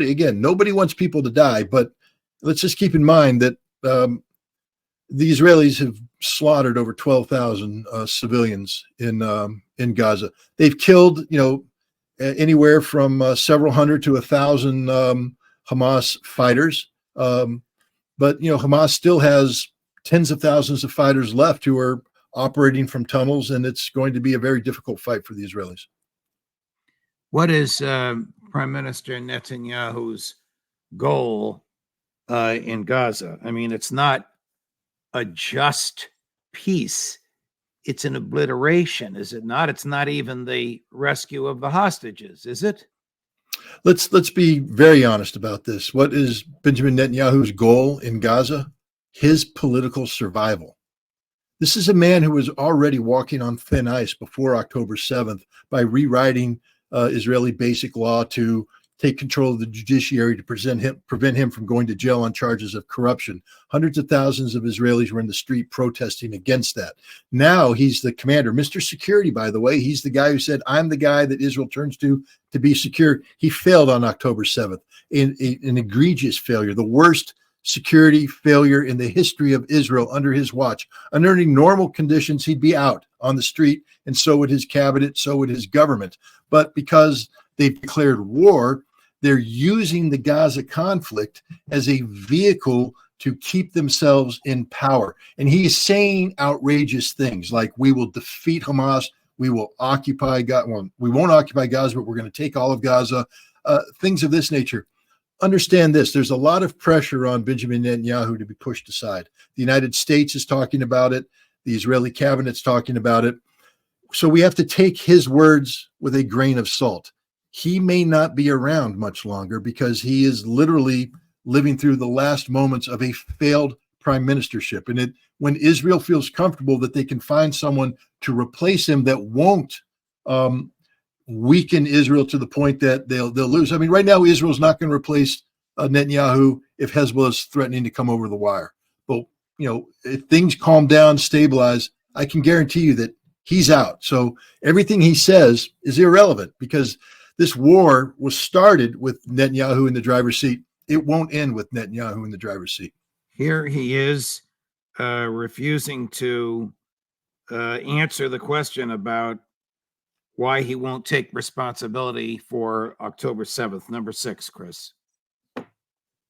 again, nobody wants people to die, but let's just keep in mind that the Israelis have slaughtered over 12,000 civilians in Gaza. They've killed, anywhere from several hundred to 1,000 Hamas fighters. But Hamas still has tens of thousands of fighters left who are operating from tunnels, and it's going to be a very difficult fight for the Israelis. What is Prime Minister Netanyahu's goal in Gaza? I mean, it's not a just peace. It's an obliteration, is it not? It's not even the rescue of the hostages, is it? Let's be very honest about this. What is Benjamin Netanyahu's goal in Gaza? His political survival. This is a man who was already walking on thin ice before October 7th by rewriting Israeli basic law to take control of the judiciary to prevent him from going to jail on charges of corruption. Hundreds of thousands of Israelis were in the street protesting against that. Now he's the commander, Mr. Security, by the way. He's the guy who said, I'm the guy that Israel turns to be secure. He failed on October 7th, an egregious failure, the worst security failure in the history of Israel under his watch. Under any normal conditions, he'd be out on the street, and so would his cabinet, so would his government. But because they've declared war, they're using the Gaza conflict as a vehicle to keep themselves in power. And he's saying outrageous things like, we will defeat Hamas, we will occupy Gaza, well, we won't occupy Gaza, but we're going to take all of Gaza, things of this nature. Understand this, there's a lot of pressure on Benjamin Netanyahu to be pushed aside. The United States is talking about it. The Israeli cabinet's talking about it. So we have to take his words with a grain of salt. He may not be around much longer because he is literally living through the last moments of a failed prime ministership. And when Israel feels comfortable that they can find someone to replace him that won't weaken Israel to the point that they'll lose. I mean, right now, Israel's not going to replace Netanyahu if Hezbollah is threatening to come over the wire. But, if things calm down, stabilize, I can guarantee you that he's out. So everything he says is irrelevant because this war was started with Netanyahu in the driver's seat. It won't end with Netanyahu in the driver's seat. Here he is refusing to answer the question about why he won't take responsibility for October 7th. Number 6, Chris.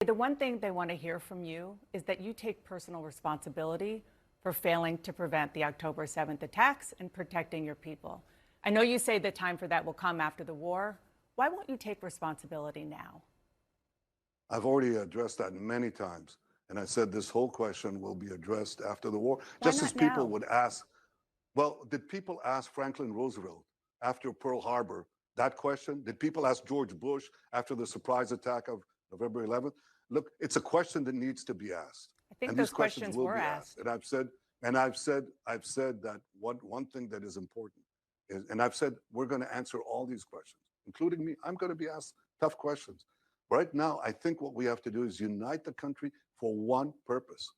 The one thing they want to hear from you is that you take personal responsibility for failing to prevent the October 7th attacks and protecting your people. I know you say the time for that will come after the war. Why won't you take responsibility now? I've already addressed that many times. And I said this whole question will be addressed after the war. Why just not as people now? would ask, well, did people ask Franklin Roosevelt after Pearl Harbor that question? Did people ask George Bush after the surprise attack of November 11th? Look, it's a question that needs to be asked. I think And those these questions questions will were be asked. And I've said that one thing that is important is, and I've said we're going to answer all these questions, including me. I'm going to be asked tough questions. Right now, I think what we have to do is unite the country for one purpose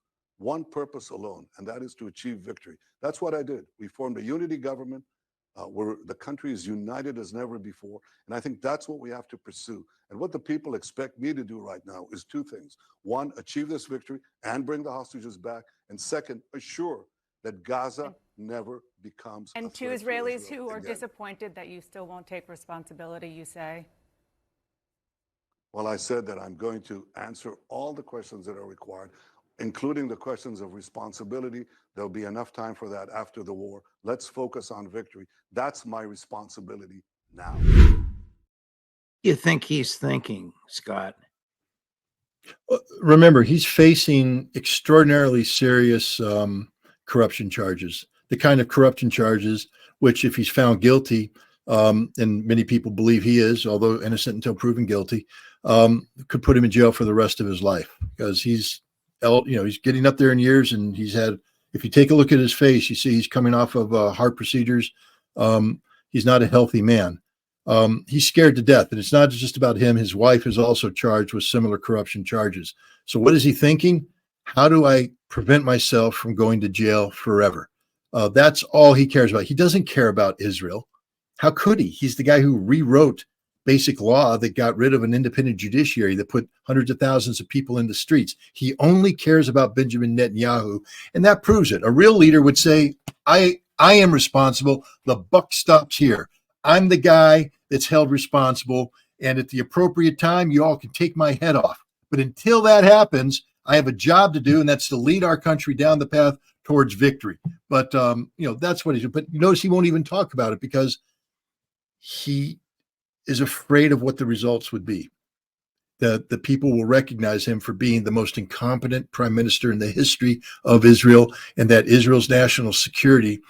alone, and that is to achieve victory. That's what I did. We formed a unity government where the country is united as never before, and I think that's what we have to pursue. And what the people expect me to do right now is two things. One, achieve this victory and bring the hostages back, and second, assure that Gaza never becomes And a to threat to Israelis Israel who are again. disappointed that you still won't take responsibility, you say? Well, I said that I'm going to answer all the questions that are required, including the questions of responsibility. There'll be enough time for that after the war. Let's focus on victory. That's my responsibility now. You think he's thinking, Scott? Remember, he's facing extraordinarily serious corruption charges, the kind of corruption charges which, if he's found guilty, and many people believe he is, although innocent until proven guilty, could put him in jail for the rest of his life because he's getting up there in years, and he's had. If you take a look at his face, you see he's coming off of heart procedures. He's not a healthy man. He's scared to death, and it's not just about him. His wife is also charged with similar corruption charges. So what is he thinking? How do I prevent myself from going to jail forever? That's all he cares about. He doesn't care about Israel. How could he? He's the guy who rewrote basic law that got rid of an independent judiciary that put hundreds of thousands of people in the streets. He only cares about Benjamin Netanyahu, and that proves it. A real leader would say, I am responsible. The buck stops here. I'm the guy that's held responsible, and at the appropriate time, you all can take my head off. But until that happens, I have a job to do, and that's to lead our country down the path towards victory. But that's what he did. But notice he won't even talk about it because he is afraid of what the results would be. The people will recognize him for being the most incompetent prime minister in the history of Israel, and that Israel's national security